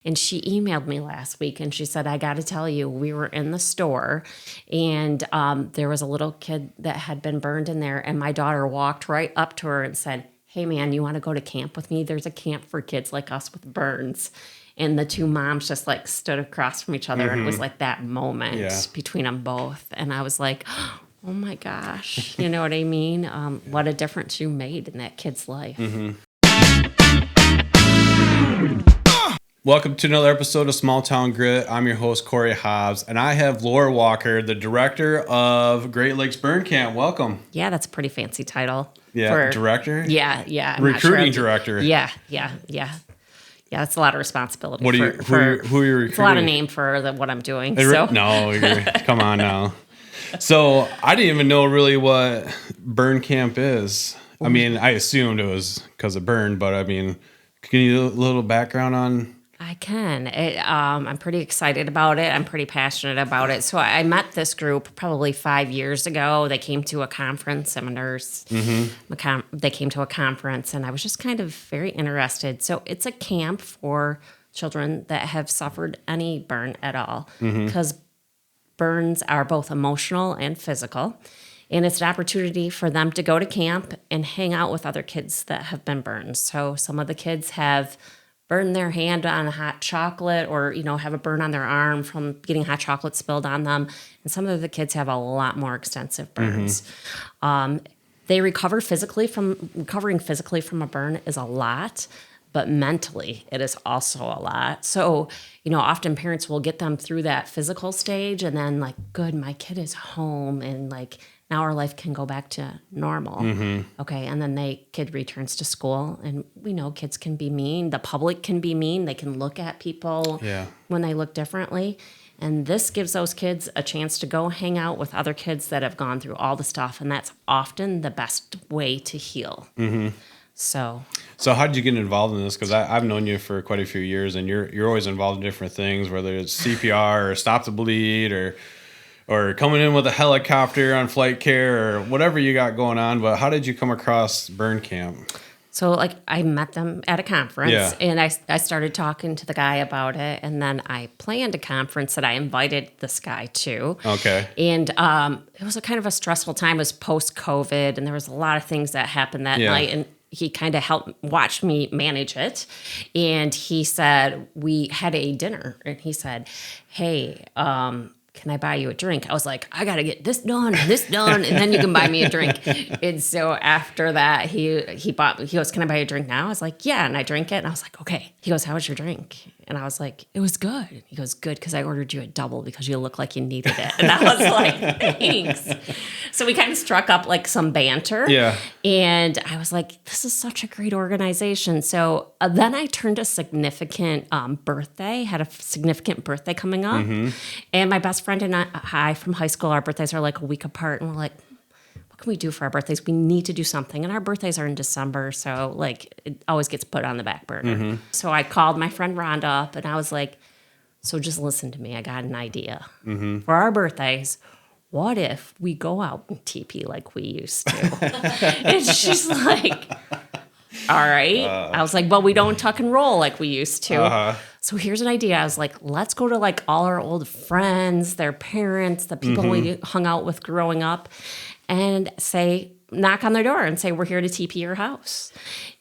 And she emailed me last week and she said, I got to tell you, we were in the store and there was a little kid that had been burned in there. And my daughter walked right up to her and said, hey, man, you want to go to camp with me? There's a camp for kids like us with burns. And the two moms just like stood across from each other. And it was like that moment between them both. And I was like, oh my gosh, you know what I mean? What a difference you made in that kid's life. Welcome to another episode of Small Town Grit. I'm your host, Corey Haubs, and I have Laura Walker, the director of Great Lakes Burn Camp. Welcome. Yeah, that's a pretty fancy title. Yeah, director? Yeah. I'm Recruiting director. Yeah, that's a lot of responsibility. Who are you recruiting? It's a lot of name for what I'm doing. No, come on now. So I didn't even know really what burn camp is. I mean, I assumed it was because of burn, but I mean, can you give a little background on? I can. I'm pretty excited about it. I'm pretty passionate about it. So I met this group probably 5 years ago. They came to a conference. I'm a nurse. They came to a conference, and I was just kind of very interested. So it's a camp for children that have suffered any burn at all, because burns are both emotional and physical. And it's an opportunity for them to go to camp and hang out with other kids that have been burned. So some of the kids have burned their hand on hot chocolate or, have a burn on their arm from getting hot chocolate spilled on them. And some of the kids have a lot more extensive burns. They recovering physically from a burn is a lot, but mentally it is also a lot. So, often parents will get them through that physical stage and then like, good, my kid is home and like, now our life can go back to normal. Okay, and then kid returns to school, and we know kids can be mean. The public can be mean. They can look at people when they look differently. And this gives those kids a chance to go hang out with other kids that have gone through all the stuff, and that's often the best way to heal. So how did you get involved in this? Because I've known you for quite a few years, and you're always involved in different things, whether it's CPR or stop the bleed or coming in with a helicopter on flight care or whatever you got going on. But how did you come across burn camp? So I met them at a conference and I started talking to the guy about it. And then I planned a conference that I invited this guy to. Okay. And it was a kind of a stressful time. It was post-COVID and there was a lot of things that happened that night. And he kind of watched me manage it. And he said, we had a dinner and he said, hey, can I buy you a drink? I was like, I got to get this done, and then you can buy me a drink. And so after that, he goes, can I buy you a drink now? I was like, yeah. And I drank it. And I was like, okay. He goes, how was your drink? And I was like, it was good. He goes, good, because I ordered you a double because you look like you needed it. And I was like, thanks. So we kind of struck up like some banter. Yeah. And I was like, this is such a great organization. So then I turned a significant birthday, had a significant birthday coming up. And my best friend and I from high school, our birthdays are like a week apart. And we're like, what can we do for our birthdays? We need to do something. And our birthdays are in December. So like it always gets put on the back burner. So I called my friend Rhonda up and I was like, so just listen to me. I got an idea. For our birthdays, what if we go out and TP like we used to? And she's like, all right. I was like, well, we don't tuck and roll like we used to. So here's an idea. I was like, let's go to like all our old friends, their parents, the people we hung out with growing up, and knock on their door and say, we're here to TP your house.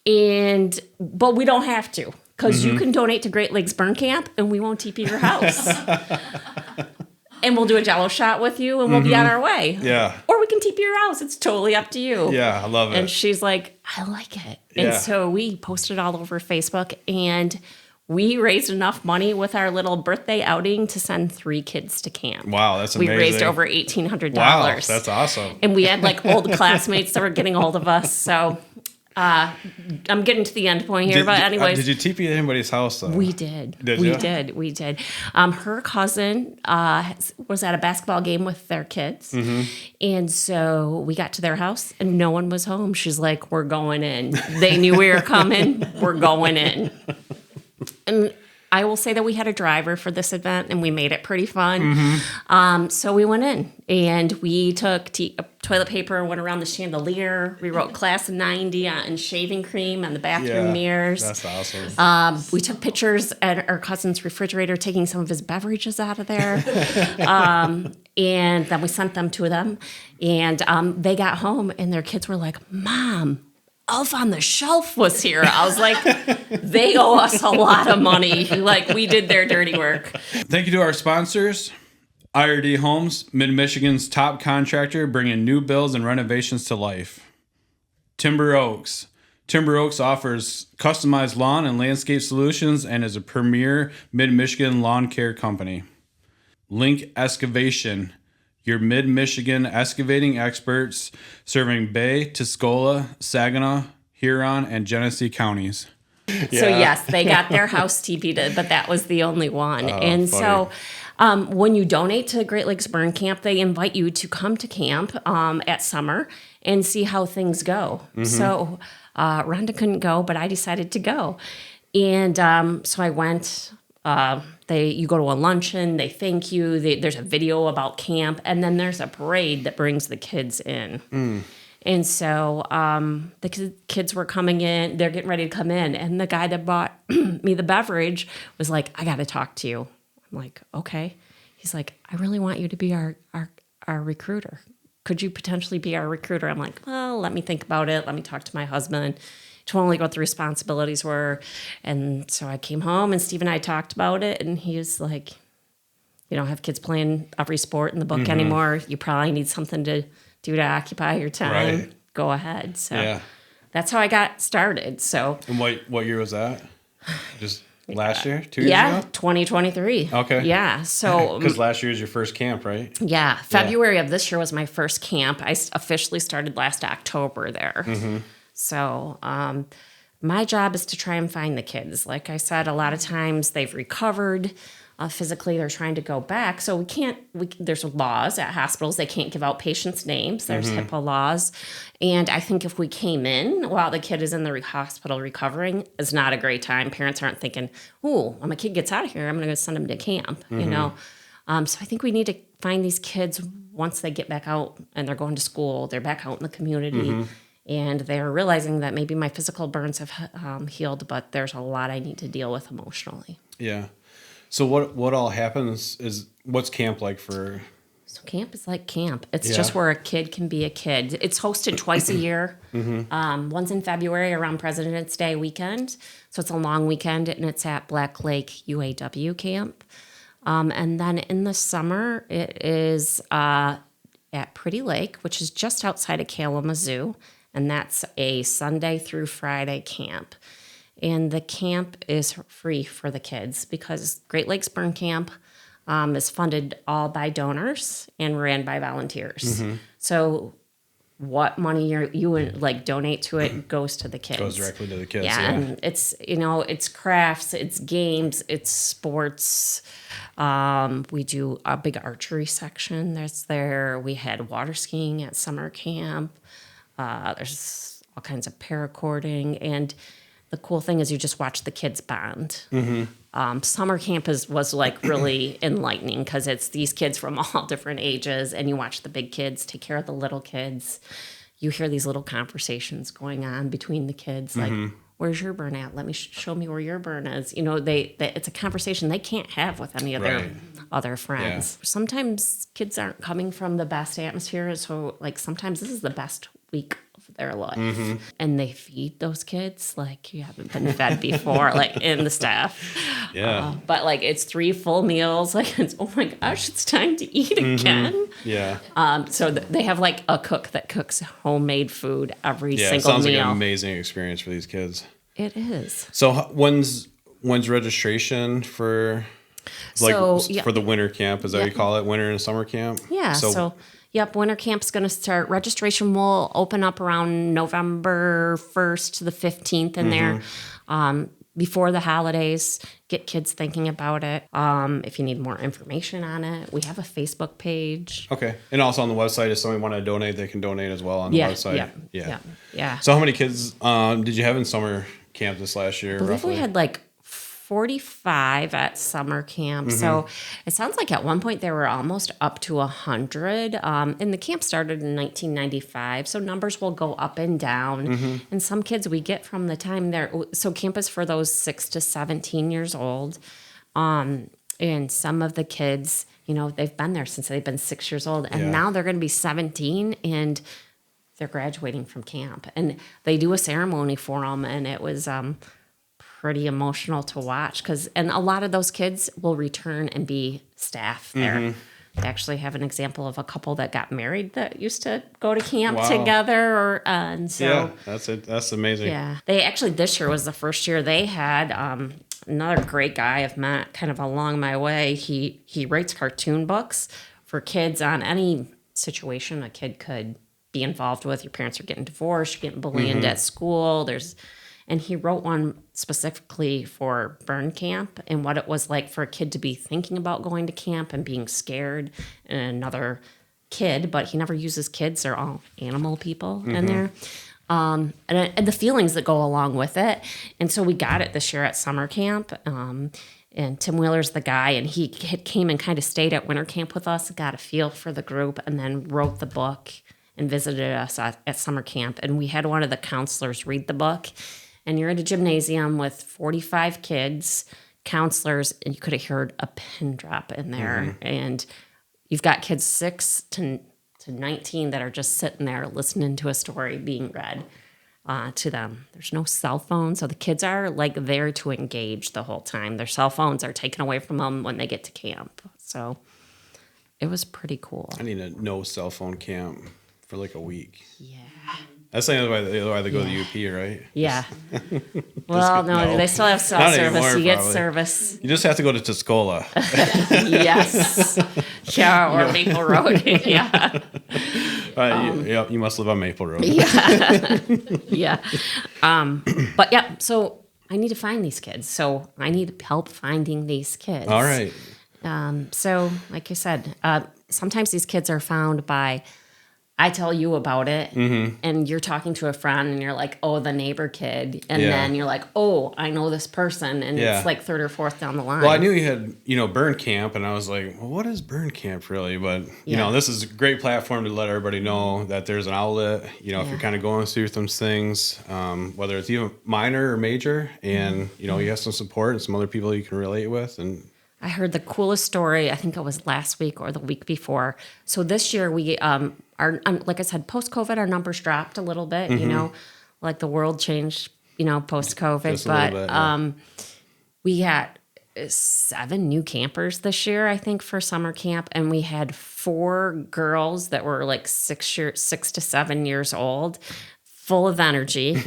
But we don't have to, because you can donate to Great Lakes Burn Camp and we won't TP your house. And we'll do a Jello shot with you and we'll be on our way. Yeah. Or we can TP your house. It's totally up to you. Yeah, I love it. And she's like, I like it. And so we posted all over Facebook and we raised enough money with our little birthday outing to send 3 kids to camp. Wow, that's amazing. We raised over $1,800. Wow, that's awesome. And we had like old classmates that were getting hold of us. So I'm getting to the end point here, but anyways. Did you TP at anybody's house though? We did. We did. Her cousin was at a basketball game with their kids. And so we got to their house and no one was home. She's like, we're going in. They knew we were coming. We're going in. And I will say that we had a driver for this event and we made it pretty fun. So we went in and we took toilet paper went around the chandelier. We wrote class of 90 on shaving cream on the bathroom mirrors. That's awesome. We took pictures at our cousin's refrigerator, taking some of his beverages out of there. And then we sent them to them. And they got home, and their kids were like, Mom, Elf on the Shelf was here. I was like, they owe us a lot of money. Like, we did their dirty work. Thank you to our sponsors. IRD Homes, Mid-Michigan's top contractor, bringing new builds and renovations to life. Timber Oaks. Timber Oaks offers customized lawn and landscape solutions and is a premier Mid-Michigan lawn care company. Link Excavation, your Mid-Michigan excavating experts, serving Bay, Tuscola, Saginaw, Huron, and Genesee counties. So yes, they got their house TP'd, but that was the only one. funny. And so when you donate to Great Lakes Burn Camp, they invite you to come to camp at summer and see how things go. So Rhonda couldn't go, but I decided to go. And so I went. You go to a luncheon, they thank you. There's a video about camp, and then there's a parade that brings the kids in. And so the kids were coming in, they're getting ready to come in, and the guy that bought me the beverage was like, I got to talk to you. I'm like, okay. He's like, I really want you to be our recruiter. Could you potentially be our recruiter? I'm like, well, let me think about it. Let me talk to my husband. Totally what the responsibilities were. And so I came home, and Steve and I talked about it, and he was like, you don't have kids playing every sport in the book anymore. You probably need something to do to occupy your time. Right. Go ahead. So that's how I got started. So And what year was that? Just last year? 2 years ago? 2023. Okay. Yeah. So Because last year was your first camp, right? yeah, February of this year was my first camp. I officially started last October there. So my job is to try and find the kids. Like I said, a lot of times they've recovered. Physically, they're trying to go back. So there's laws at hospitals. They can't give out patients' names. There's HIPAA laws. And I think if we came in while the kid is in the hospital recovering, is not a great time. Parents aren't thinking, oh, when my kid gets out of here, I'm going to go send him to camp, you know. So I think we need to find these kids once they get back out and they're going to school. They're back out in the community. And they're realizing that maybe my physical burns have healed, but there's a lot I need to deal with emotionally. Yeah. So what all happens what's camp like for? So camp is like camp. It's just where a kid can be a kid. It's hosted twice a year. Once in February around President's Day weekend. So it's a long weekend, and it's at Black Lake UAW camp. And then in the summer, it is at Pretty Lake, which is just outside of Kalamazoo. And that's a Sunday through Friday camp. And the camp is free for the kids because Great Lakes Burn Camp is funded all by donors and ran by volunteers. So what money you donate to it goes to the kids. Goes directly to the kids. Yeah, and it's crafts, it's games, it's sports. We do a big archery section that's there. We had water skiing at summer camp. There's all kinds of paracording, and the cool thing is you just watch the kids bond. Summer camp was like really enlightening because it's these kids from all different ages, and you watch the big kids take care of the little kids. You hear these little conversations going on between the kids, like, where's your burn at? Let me show me where your burn is. You know, it's a conversation they can't have with any of their other friends. Yeah. Sometimes kids aren't coming from the best atmosphere, so like sometimes this is the best week of their life. And they feed those kids like you haven't been fed before, like in the staff. Yeah. But like it's 3 full meals. Like it's, oh my gosh, it's time to eat again. Yeah. So they have like a cook that cooks homemade food every single meal. Yeah, it sounds like an amazing experience for these kids. It is. So when's registration for for the winter camp? Is that what you call it? Winter and summer camp? Yeah. So winter camp's going to start. Registration will open up around November 1st to the 15th in there. Before the holidays, get kids thinking about it. If you need more information on it, we have a Facebook page. Okay. And also on the website, if somebody want to donate, they can donate as well on the website. Yeah. So how many kids did you have in summer camp this last year? I believe roughly? we had like 45 at summer camp. So it sounds like at one point they were almost up to 100. And the camp started in 1995. So numbers will go up and down. And some kids we get from the time they're, so camp is for those 6 to 17 years old. And some of the kids, you know, they've been there since they've been 6 years old. And now they're going to be 17 and they're graduating from camp. And they do a ceremony for them. And it was, pretty emotional to watch and a lot of those kids will return and be staff there. They actually have an example of a couple that got married that used to go to camp together, and so that's amazing. Yeah, they actually this year was the first year they had another great guy I've met kind of along my way. He writes cartoon books for kids on any situation a kid could be involved with. Your parents are getting divorced, you're getting bullied at school. And he wrote one specifically for burn camp and what it was like for a kid to be thinking about going to camp and being scared, and another kid, but he never uses kids. They're all animal people in there. And the feelings that go along with it. And so we got it this year at summer camp. And Tim Wheeler's the guy, and he came and kind of stayed at winter camp with us, got a feel for the group, and then wrote the book and visited us at summer camp. And we had one of the counselors read the book. And you're in a gymnasium with 45 kids, counselors, and you could have heard a pin drop in there. And you've got kids 6 to 19 that are just sitting there listening to a story being read to them. There's no cell phone, so the kids are like there to engage the whole time. Their cell phones are taken away from them when they get to camp. So it was pretty cool. I need a no cell phone camp for like a week. Yeah. That's the other why they go to the UP, right? Yeah. Well, no, they still have cell service. Anymore, you get probably. Service. You just have to go to Tuscola. Yes. Yeah, or Maple Road. Yeah. You must live on Maple Road. Yeah. Yeah. But yeah, so I need to find these kids. So I need help finding these kids. All right. So like you said, sometimes these kids are found by, I tell you about it, and you're talking to a friend, and you're like, oh, the neighbor kid. And then you're like, oh, I know this person. And it's like third or fourth down the line. Well, I knew you had, burn camp, and I was like, well, what is burn camp really? But, this is a great platform to let everybody know that there's an outlet, if you're kind of going through some things, whether it's even minor or major, and, you have some support and some other people you can relate with. And I heard the coolest story, I think it was last week or the week before. So this year we like I said, post-COVID, our numbers dropped a little bit, like the world changed, post-COVID. Just a little bit, we had 7 new campers this year, I think, for summer camp. And we had 4 girls that were like 6 to 7 years old, full of energy,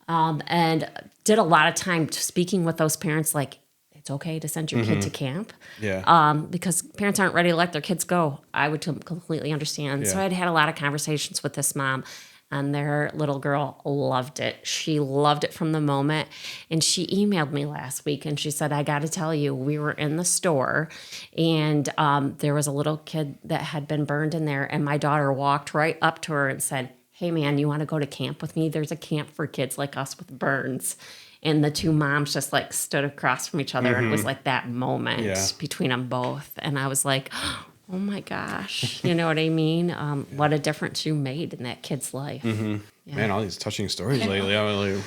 and did a lot of time speaking with those parents, like, it's okay to send your kid to camp. Yeah. Because parents aren't ready to let their kids go. I would completely understand. Yeah. So I'd had a lot of conversations with this mom, and their little girl loved it. She loved it from the moment. And she emailed me last week, and she said, I got to tell you, we were in the store, and there was a little kid that had been burned in there, and my daughter walked right up to her and said, hey, man, you want to go to camp with me? There's a camp for kids like us with burns. And the 2 moms just like stood across from each other. And it was like that moment between them both. And I was like, oh my gosh, you know what I mean? What a difference you made in that kid's life. Yeah. Man, all these touching stories lately.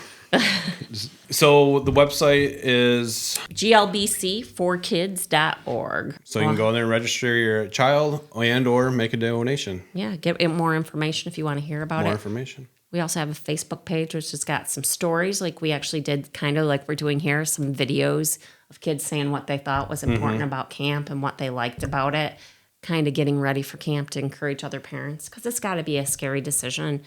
So the website is glbc4kids.org. So you can go in there and register your child and or make a donation. Yeah, get more information if you want to hear about More it. information. We also have a Facebook page, which has got some stories. Like we actually did kind of like we're doing here, some videos of kids saying what they thought was important about camp and what they liked about it. Kind of getting ready for camp to encourage other parents. Because it's got to be a scary decision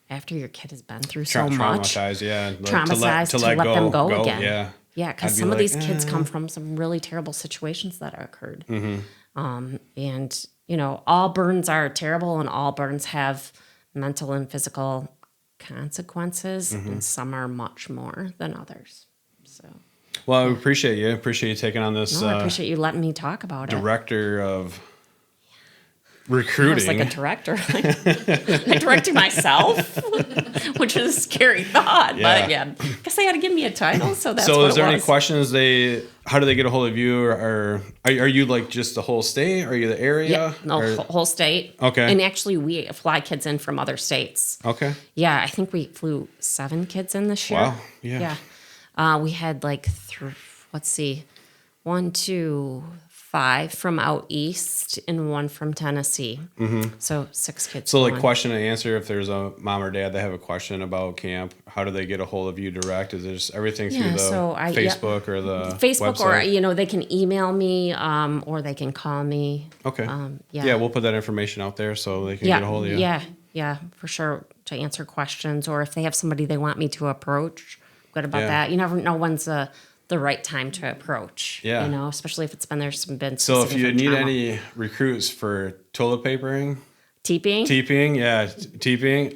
after your kid has been through so much. Traumatized, To let them go again. Yeah. Yeah, because some of these kids come from some really terrible situations that occurred. And, all burns are terrible, and all burns have mental and physical consequences, and some are much more than others. So, well, I appreciate you. Appreciate you taking on this. I appreciate you letting me talk about Director of recruiting. I was like a director. I directed myself, which is a scary thought. Yeah. But yeah, I guess they had to give me a title. So that's So what is there it any was. questions how do they get a hold of you, or are you like just the whole state? Are you the area? Yeah, no, Or- whole state. Okay. And actually, we fly kids in from other states. Okay. Yeah, I think we flew 7 kids in this year. Wow. Yeah. Yeah. We had like, let's see, 1, 2, 5 from out east and 1 from Tennessee. Mm-hmm. So 6 kids. So like going. question and answer, if there's a mom or dad that have a question about camp, how do they get a hold of you direct? Is it just everything through the Facebook or the Facebook, website? or they can email me, or they can call me. Okay. Yeah. Yeah, we'll put that information out there so they can get a hold of you. Yeah, for sure, to answer questions, or if they have somebody they want me to approach. Good about Yeah. that. You never know when's the right time to approach. Yeah. Especially if it's been So if you need any recruits for toilet papering, teeping,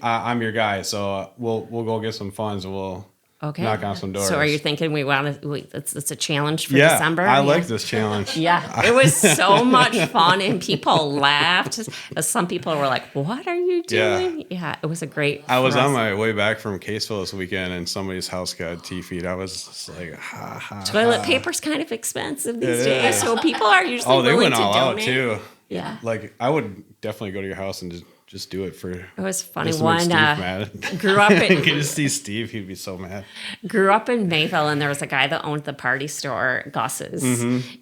I'm your guy. So we'll go get some funds and we'll knock on some doors. So are you thinking it's a challenge for Yeah, December? I like this challenge. Yeah, it was so much fun, and people laughed. Some people were like, "What are you doing?" Yeah, it was a great. I was on my way back from Caseville this weekend, and somebody's house got T-feed. I was just like, ha, ha, Toilet paper's kind of expensive these It days, is. so people are usually Oh, they willing went to all out donate. too. Yeah, Like I would definitely go to your house and just do it for. it was funny. Just to make One Steve mad. grew up You in can just see Steve; he'd be so mad. Mayville, and there was a guy that owned the party store, Gus's,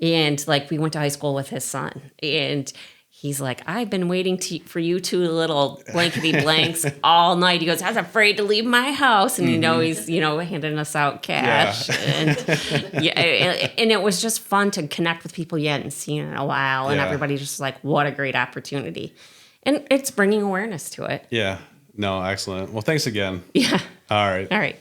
and like we went to high school with his son, and he's like, "I've been waiting for you two little blankety blanks all night." He goes, "I was afraid to leave my house," and he's handing us out cash, and and it was just fun to connect with people you hadn't seen in a while, and Yeah. everybody just like, what a great opportunity, and it's bringing awareness to it. Yeah. No, excellent. Well, thanks again. Yeah. All right. All right.